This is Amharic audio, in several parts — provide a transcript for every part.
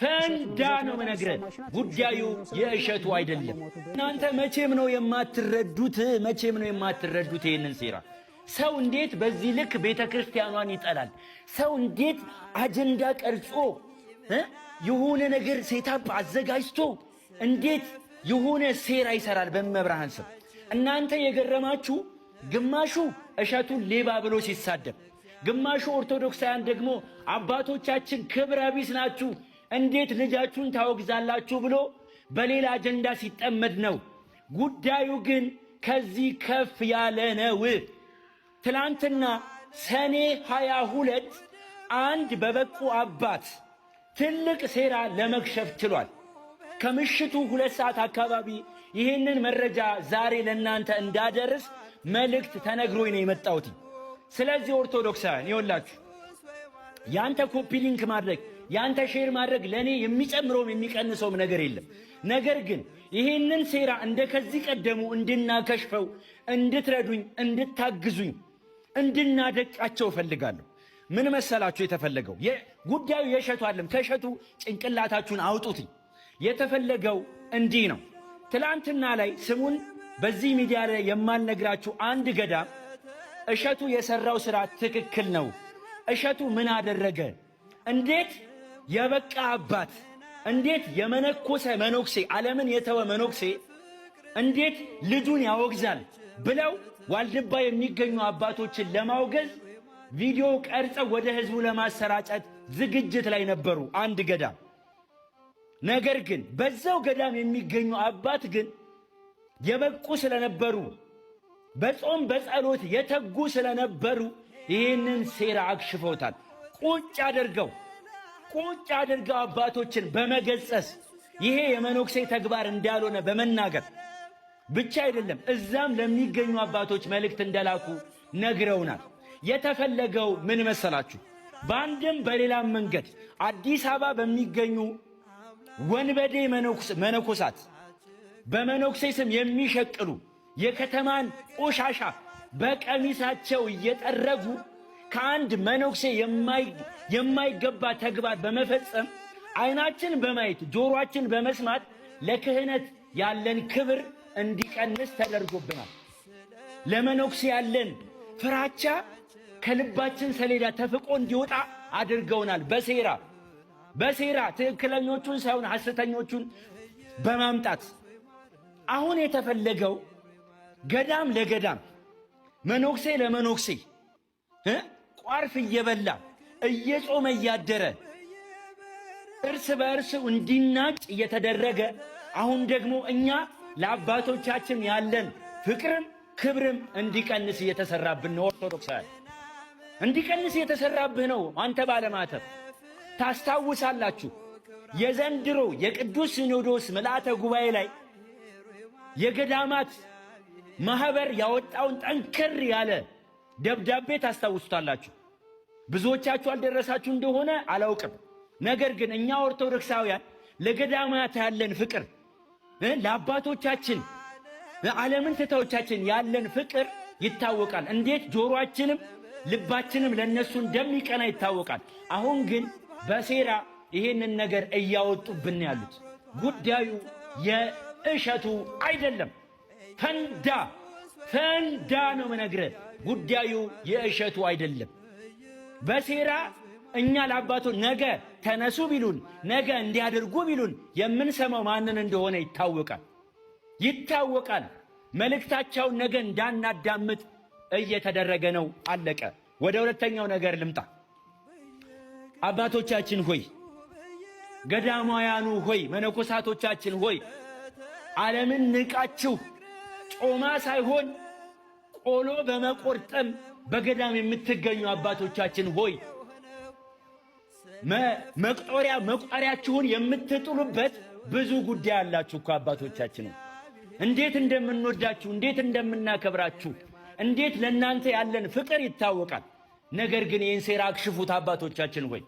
ፈንዳ ነው መነግረህ። ጉዳዩ የእሸቱ አይደለም። እናንተ መቼም ነው የማትረዱት፣ መቼም ነው የማትረዱት ይህንን ሴራ። ሰው እንዴት በዚህ ልክ ቤተ ክርስቲያኗን ይጠላል? ሰው እንዴት አጀንዳ ቀርጾ የሆነ ነገር ሴታፕ አዘጋጅቶ እንዴት የሆነ ሴራ ይሰራል በመብርሃን ስም? እናንተ የገረማችሁ ግማሹ እሸቱን ሌባ ብሎ ሲሳደብ፣ ግማሹ ኦርቶዶክሳውያን ደግሞ አባቶቻችን ክብረ ቢስ ናችሁ፣ እንዴት ልጃችሁን ታወግዛላችሁ ብሎ በሌላ አጀንዳ ሲጠመድ ነው። ጉዳዩ ግን ከዚህ ከፍ ያለ ነው። ትላንትና ሰኔ 22 አንድ በበቁ አባት ትልቅ ሴራ ለመክሸፍ ችሏል። ከምሽቱ 2 ሰዓት አካባቢ ይህንን መረጃ ዛሬ ለእናንተ እንዳደርስ መልእክት ተነግሮኝ ነው የመጣሁት። ስለዚህ ኦርቶዶክሳውያን ይወላችሁ ያንተ ኮፒ ሊንክ ማድረግ ያንተ ሼር ማድረግ ለኔ የሚጨምረውም የሚቀንሰውም ነገር የለም። ነገር ግን ይህንን ሴራ እንደ ከዚህ ቀደሙ እንድናከሽፈው እንድትረዱኝ፣ እንድታግዙኝ፣ እንድናደቃቸው እፈልጋለሁ። ምን መሰላችሁ የተፈለገው? ጉዳዩ የእሸቱ አይደለም። ከእሸቱ ጭንቅላታችሁን አውጡትኝ። የተፈለገው እንዲህ ነው። ትላንትና ላይ ስሙን በዚህ ሚዲያ ላይ የማልነግራችሁ አንድ ገዳም እሸቱ የሰራው ሥራ ትክክል ነው። እሸቱ ምን አደረገ? እንዴት የበቃ አባት፣ እንዴት የመነኮሰ መነኩሴ፣ ዓለምን የተወ መነኩሴ እንዴት ልጁን ያወግዛል ብለው ዋልድባ የሚገኙ አባቶችን ለማውገዝ ቪዲዮ ቀርጸው ወደ ሕዝቡ ለማሰራጨት ዝግጅት ላይ ነበሩ አንድ ገዳም። ነገር ግን በዛው ገዳም የሚገኙ አባት ግን የበቁ ስለነበሩ በጾም በጸሎት የተጉ ስለነበሩ ይህንን ሴራ አክሽፈውታል። ቁጭ አድርገው አባቶችን በመገጸስ ይሄ የመነኩሴ ተግባር እንዳልሆነ በመናገር ብቻ አይደለም፣ እዛም ለሚገኙ አባቶች መልእክት እንደላኩ ነግረውናል። የተፈለገው ምን መሰላችሁ? በአንድም በሌላም መንገድ አዲስ አበባ በሚገኙ ወንበዴ መነኮሳት በመነኩሴ ስም የሚሸቅሉ የከተማን ቆሻሻ በቀሚሳቸው እየጠረጉ ከአንድ መነኩሴ የማይገባ ተግባር በመፈጸም ዓይናችን በማየት ጆሮአችን በመስማት ለክህነት ያለን ክብር እንዲቀንስ ተደርጎብናል። ለመነኩሴ ያለን ፍራቻ ከልባችን ሰሌዳ ተፍቆ እንዲወጣ አድርገውናል። በሴራ ትክክለኞቹን ሳይሆን ሐሰተኞቹን በማምጣት አሁን የተፈለገው ገዳም ለገዳም መነኩሴ ለመነኩሴ ቋርፍ እየበላ እየጾመ እያደረ እርስ በእርስ እንዲናጭ እየተደረገ አሁን ደግሞ እኛ ለአባቶቻችን ያለን ፍቅርም ክብርም እንዲቀንስ እየተሰራብን ነው። ኦርቶዶክሳውያን እንዲቀንስ እየተሰራብህ ነው። አንተ ባለማተብ ታስታውሳላችሁ፣ የዘንድሮ የቅዱስ ሲኖዶስ ምልአተ ጉባኤ ላይ የገዳማት ማህበር ያወጣውን ጠንከር ያለ ደብዳቤ ታስታውሱታላችሁ። ብዙዎቻችሁ አልደረሳችሁ እንደሆነ አላውቅም። ነገር ግን እኛ ኦርቶዶክሳውያን ለገዳማት ያለን ፍቅር፣ ለአባቶቻችን ዓለምን ትተዎቻችን ያለን ፍቅር ይታወቃል። እንዴት ጆሮአችንም ልባችንም ለነሱ እንደሚቀና ይታወቃል። አሁን ግን በሴራ ይሄንን ነገር እያወጡብን ያሉት ጉዳዩ የእሸቱ አይደለም። ፈንዳ ነው መነግረህ። ጉዳዩ የእሸቱ አይደለም። በሴራ እኛ ለአባቶ ነገ ተነሱ ቢሉን ነገ እንዲያደርጉ ቢሉን የምንሰማው ማንን እንደሆነ ይታወቃል። መልእክታቸውን ነገ እንዳናዳምጥ እየተደረገ ነው። አለቀ። ወደ ሁለተኛው ነገር ልምጣ። አባቶቻችን ሆይ፣ ገዳማውያኑ ሆይ፣ መነኮሳቶቻችን ሆይ ዓለምን ንቃችሁ ጮማ ሳይሆን ቆሎ በመቆርጠም በገዳም የምትገኙ አባቶቻችን ሆይ መቁጠሪያችሁን የምትጥሉበት ብዙ ጉዳይ አላችሁ እኮ አባቶቻችን። እንዴት እንደምንወዳችሁ፣ እንዴት እንደምናከብራችሁ፣ እንዴት ለእናንተ ያለን ፍቅር ይታወቃል። ነገር ግን ይህን ሴራ አክሽፉት አባቶቻችን ሆይ።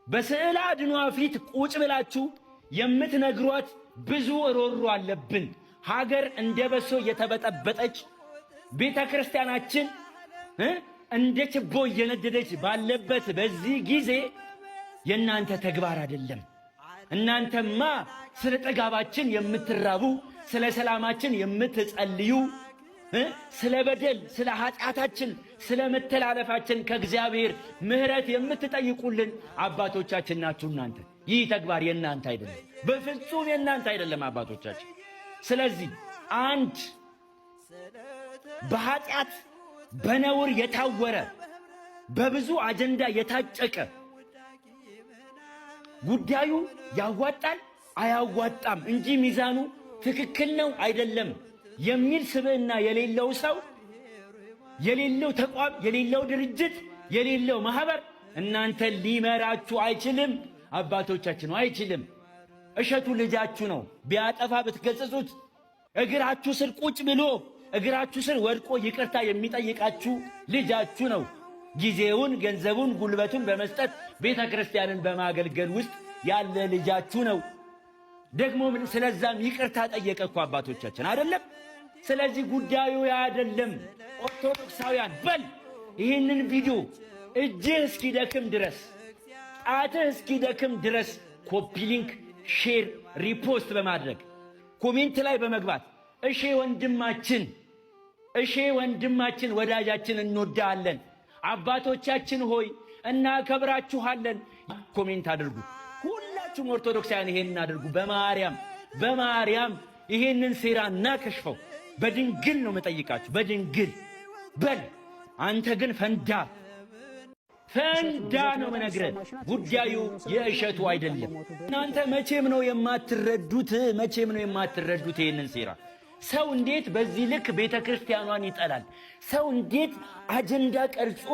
በስዕል አድኗ ፊት ቁጭ ብላችሁ የምትነግሯት ብዙ ሮሮ አለብን። ሀገር እንደ በሶ እየተበጠበጠች ቤተ ክርስቲያናችን እንደ ችቦ እየነደደች ባለበት በዚህ ጊዜ የእናንተ ተግባር አይደለም። እናንተማ ስለ ጠጋባችን የምትራቡ፣ ስለ ሰላማችን የምትጸልዩ፣ ስለ በደል ስለ ኃጢአታችን ስለ መተላለፋችን ከእግዚአብሔር ምሕረት የምትጠይቁልን አባቶቻችን ናችሁ እናንተ። ይህ ተግባር የእናንተ አይደለም፣ በፍጹም የእናንተ አይደለም አባቶቻችን። ስለዚህ አንድ በኃጢአት በነውር የታወረ በብዙ አጀንዳ የታጨቀ ጉዳዩ ያዋጣል አያዋጣም እንጂ ሚዛኑ ትክክል ነው አይደለም የሚል ስብዕና የሌለው ሰው፣ የሌለው ተቋም፣ የሌለው ድርጅት፣ የሌለው ማህበር እናንተ ሊመራችሁ አይችልም። አባቶቻችን አይችልም። እሸቱ ልጃችሁ ነው። ቢያጠፋ ብትገጽጹት እግራችሁ ስር ቁጭ ብሎ እግራችሁ ስር ወድቆ ይቅርታ የሚጠይቃችሁ ልጃችሁ ነው። ጊዜውን፣ ገንዘቡን፣ ጉልበቱን በመስጠት ቤተ ክርስቲያንን በማገልገል ውስጥ ያለ ልጃችሁ ነው። ደግሞ ስለዛም ይቅርታ ጠየቀ እኮ አባቶቻችን አይደለም። ስለዚህ ጉዳዩ አይደለም። ኦርቶዶክሳውያን በል ይህንን ቪዲዮ እጅህ እስኪደክም ድረስ ጣትህ እስኪደክም ድረስ ኮፒ ሊንክ፣ ሼር፣ ሪፖስት በማድረግ ኮሜንት ላይ በመግባት እሺ ወንድማችን፣ እሺ ወንድማችን፣ ወዳጃችን እንወዳለን፣ አባቶቻችን ሆይ እናከብራችኋለን ኮሜንት አድርጉ። ሁላችሁም ኦርቶዶክሳውያን ይሄንን አድርጉ። በማርያም ይሄንን ሴራ እናከሽፈው። በድንግል ነው መጠይቃችሁ፣ በድንግል በል። አንተ ግን ፈንዳ ነው መነግረን። ጉዳዩ የእሸቱ አይደለም። እናንተ መቼም ነው የማትረዱት፣ መቼም ነው የማትረዱት ይሄንን ሴራ። ሰው እንዴት በዚህ ልክ ቤተ ክርስቲያኗን ይጠላል? ሰው እንዴት አጀንዳ ቀርጾ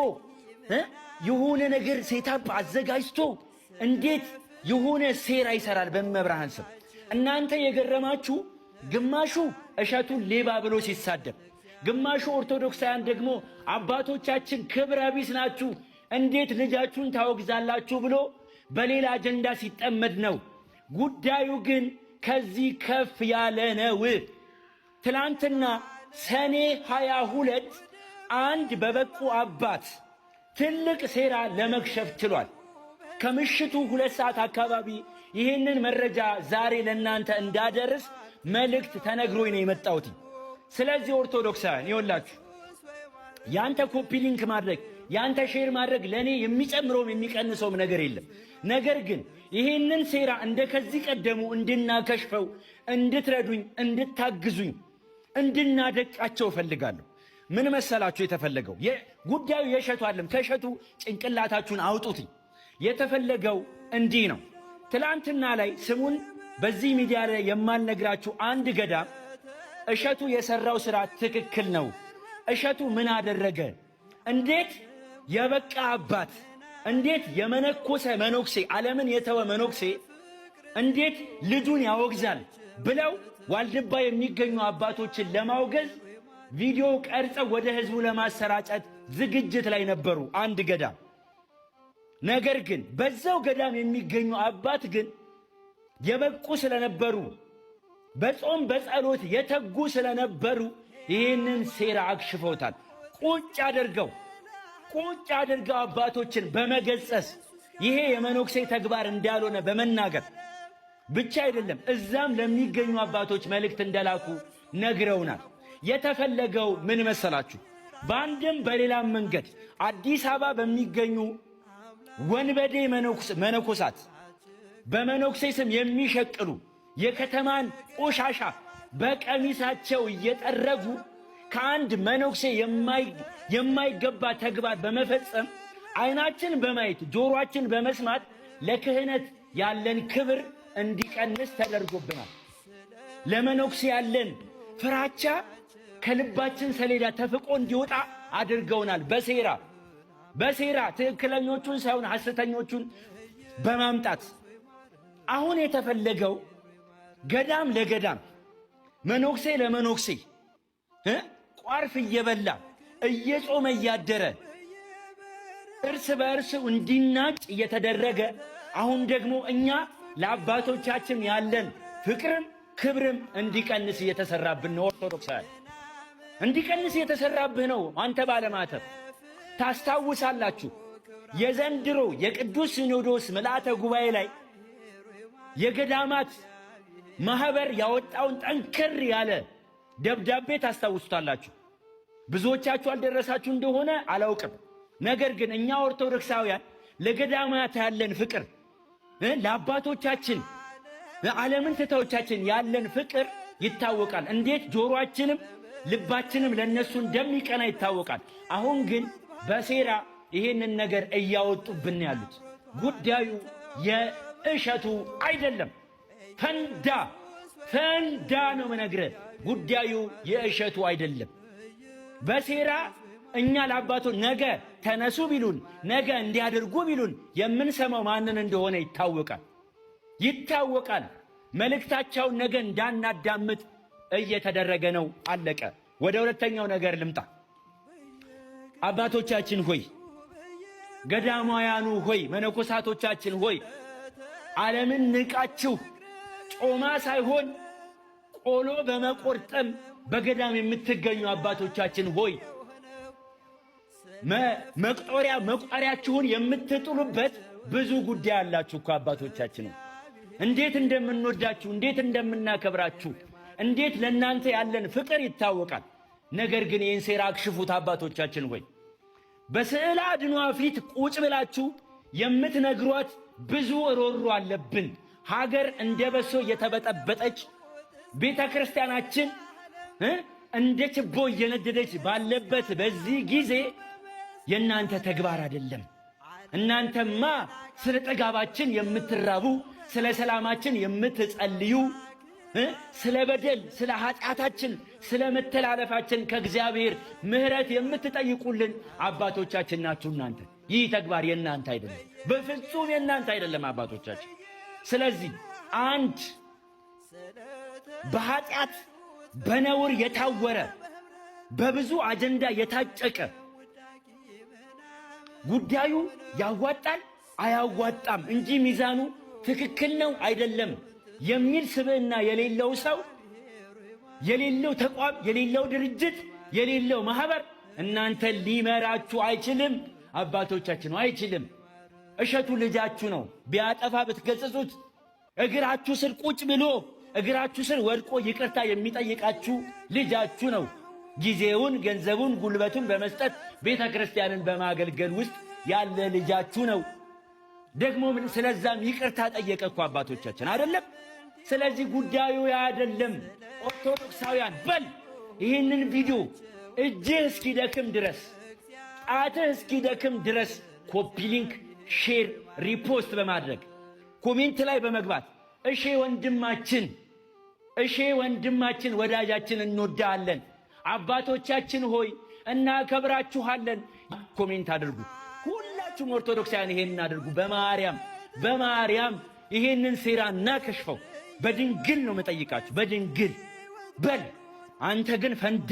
የሆነ ነገር ሴታፕ አዘጋጅቶ እንዴት የሆነ ሴራ ይሰራል በመብርሃን ስም? እናንተ የገረማችሁ ግማሹ እሸቱን ሌባ ብሎ ሲሳደብ፣ ግማሹ ኦርቶዶክሳውያን ደግሞ አባቶቻችን ክብረ ቢስ ናችሁ፣ እንዴት ልጃችሁን ታወግዛላችሁ ብሎ በሌላ አጀንዳ ሲጠመድ ነው። ጉዳዩ ግን ከዚህ ከፍ ያለ ነው። ትላንትና ሰኔ 22 አንድ በበቁ አባት ትልቅ ሴራ ለመክሸፍ ችሏል። ከምሽቱ 2 ሰዓት አካባቢ ይህንን መረጃ ዛሬ ለእናንተ እንዳደርስ መልእክት ተነግሮኝ ነው የመጣሁት። ስለዚህ ኦርቶዶክሳውያን ይወላችሁ ያንተ ኮፒ ሊንክ ማድረግ ያንተ ሼር ማድረግ ለኔ የሚጨምረውም የሚቀንሰውም ነገር የለም። ነገር ግን ይህንን ሴራ እንደ ከዚህ ቀደሙ እንድናከሽፈው እንድትረዱኝ፣ እንድታግዙኝ፣ እንድናደቃቸው እፈልጋለሁ። ምን መሰላችሁ የተፈለገው? ጉዳዩ የእሸቱ አይደለም። ከእሸቱ ጭንቅላታችሁን አውጡት። የተፈለገው እንዲህ ነው። ትላንትና ላይ ስሙን በዚህ ሚዲያ ላይ የማልነግራችሁ አንድ ገዳም እሸቱ የሰራው ሥራ ትክክል ነው። እሸቱ ምን አደረገ? እንዴት የበቃ አባት፣ እንዴት የመነኮሰ መነኩሴ፣ ዓለምን የተወ መነኩሴ እንዴት ልጁን ያወግዛል ብለው ዋልድባ የሚገኙ አባቶችን ለማውገዝ ቪዲዮ ቀርጸው ወደ ሕዝቡ ለማሰራጨት ዝግጅት ላይ ነበሩ አንድ ገዳም። ነገር ግን በዛው ገዳም የሚገኙ አባት ግን የበቁ ስለነበሩ በጾም በጸሎት የተጉ ስለነበሩ ይህንን ሴራ አክሽፈውታል። ቁጭ አድርገው አባቶችን በመገጸስ ይሄ የመነኩሴ ተግባር እንዳልሆነ በመናገር ብቻ አይደለም፣ እዛም ለሚገኙ አባቶች መልእክት እንደላኩ ነግረውናል። የተፈለገው ምን መሰላችሁ? በአንድም በሌላም መንገድ አዲስ አበባ በሚገኙ ወንበዴ መነኮሳት በመነኩሴ ስም የሚሸቅሉ የከተማን ቆሻሻ በቀሚሳቸው እየጠረጉ ከአንድ መነኩሴ የማይገባ ተግባር በመፈጸም ዓይናችን በማየት ጆሮአችን በመስማት ለክህነት ያለን ክብር እንዲቀንስ ተደርጎብናል። ለመነኩሴ ያለን ፍራቻ ከልባችን ሰሌዳ ተፍቆ እንዲወጣ አድርገውናል። በሴራ ትክክለኞቹን ሳይሆን ሐሰተኞቹን በማምጣት አሁን የተፈለገው ገዳም ለገዳም መነኩሴ ለመነኩሴ ቋርፍ እየበላ እየጾመ እያደረ እርስ በእርስ እንዲናጭ እየተደረገ አሁን ደግሞ እኛ ለአባቶቻችን ያለን ፍቅርም ክብርም እንዲቀንስ እየተሰራብን ነው። ኦርቶዶክሳውያን እንዲቀንስ እየተሰራብህ ነው። አንተ ባለማተብ ታስታውሳላችሁ፣ የዘንድሮ የቅዱስ ሲኖዶስ ምልአተ ጉባኤ ላይ የገዳማት ማህበር ያወጣውን ጠንከር ያለ ደብዳቤ ታስታውሱታላችሁ። ብዙዎቻችሁ አልደረሳችሁ እንደሆነ አላውቅም። ነገር ግን እኛ ኦርቶዶክሳውያን ለገዳማት ያለን ፍቅር፣ ለአባቶቻችን ለዓለምን ትተዎቻችን ያለን ፍቅር ይታወቃል። እንዴት ጆሮአችንም ልባችንም ለነሱ እንደሚቀና ይታወቃል። አሁን ግን በሴራ ይሄንን ነገር እያወጡብን ያሉት ጉዳዩ የእሸቱ አይደለም። ፈንዳ ነው መነግርህ። ጉዳዩ የእሸቱ አይደለም። በሴራ እኛ ለአባቶ ነገ ተነሱ ቢሉን ነገ እንዲያደርጉ ቢሉን የምንሰማው ማንን እንደሆነ ይታወቃል። መልእክታቸውን ነገ እንዳናዳምጥ እየተደረገ ነው። አለቀ። ወደ ሁለተኛው ነገር ልምጣ። አባቶቻችን ሆይ፣ ገዳማውያኑ ሆይ፣ መነኮሳቶቻችን ሆይ ዓለምን ንቃችሁ ጮማ ሳይሆን ቆሎ በመቆርጠም በገዳም የምትገኙ አባቶቻችን ሆይ መቁጠሪያችሁን የምትጥሉበት ብዙ ጉዳይ አላችሁ እኮ አባቶቻችን። እንዴት እንደምንወዳችሁ፣ እንዴት እንደምናከብራችሁ፣ እንዴት ለእናንተ ያለን ፍቅር ይታወቃል። ነገር ግን ይህን ሴራ አክሽፉት አባቶቻችን ሆይ። በስዕል አድኗ ፊት ቁጭ ብላችሁ የምትነግሯት ብዙ ሮሮ አለብን። ሀገር እንደ በሶ እየተበጠበጠች ቤተ ክርስቲያናችን እንደ ችቦ እየነደደች ባለበት በዚህ ጊዜ የእናንተ ተግባር አይደለም። እናንተማ ስለ ጠጋባችን የምትራቡ፣ ስለ ሰላማችን የምትጸልዩ፣ ስለ በደል፣ ስለ ኃጢአታችን፣ ስለ መተላለፋችን ከእግዚአብሔር ምሕረት የምትጠይቁልን አባቶቻችን ናችሁ እናንተ። ይህ ተግባር የእናንተ አይደለም፣ በፍጹም የእናንተ አይደለም አባቶቻችን። ስለዚህ አንድ በኃጢአት በነውር የታወረ በብዙ አጀንዳ የታጨቀ ጉዳዩ ያዋጣል አያዋጣም እንጂ ሚዛኑ ትክክል ነው አይደለም የሚል ስብዕና የሌለው ሰው፣ የሌለው ተቋም፣ የሌለው ድርጅት፣ የሌለው ማህበር እናንተ ሊመራችሁ አይችልም። አባቶቻችን አይችልም። እሸቱ ልጃችሁ ነው። ቢያጠፋ ብትገጽጹት እግራችሁ ስር ቁጭ ብሎ እግራችሁ ስር ወድቆ ይቅርታ የሚጠይቃችሁ ልጃችሁ ነው። ጊዜውን፣ ገንዘቡን፣ ጉልበቱን በመስጠት ቤተ ክርስቲያንን በማገልገል ውስጥ ያለ ልጃችሁ ነው። ደግሞ ስለዛም ይቅርታ ጠየቀ እኮ አባቶቻችን አይደለም። ስለዚህ ጉዳዩ አይደለም። ኦርቶዶክሳውያን በል ይህንን ቪዲዮ እጅህ እስኪደክም ድረስ ጣትህ እስኪደክም ድረስ ኮፒ ሊንክ፣ ሼር፣ ሪፖስት በማድረግ ኮሜንት ላይ በመግባት እሺ ወንድማችን ወዳጃችን እንወዳለን፣ አባቶቻችን ሆይ እናከብራችኋለን ኮሜንት አድርጉ። ሁላችሁም ኦርቶዶክሳውያን ይሄንን አድርጉ። በማርያም ይሄንን ሴራ እናከሽፈው። በድንግል ነው መጠይቃችሁ፣ በድንግል በል። አንተ ግን ፈንዳ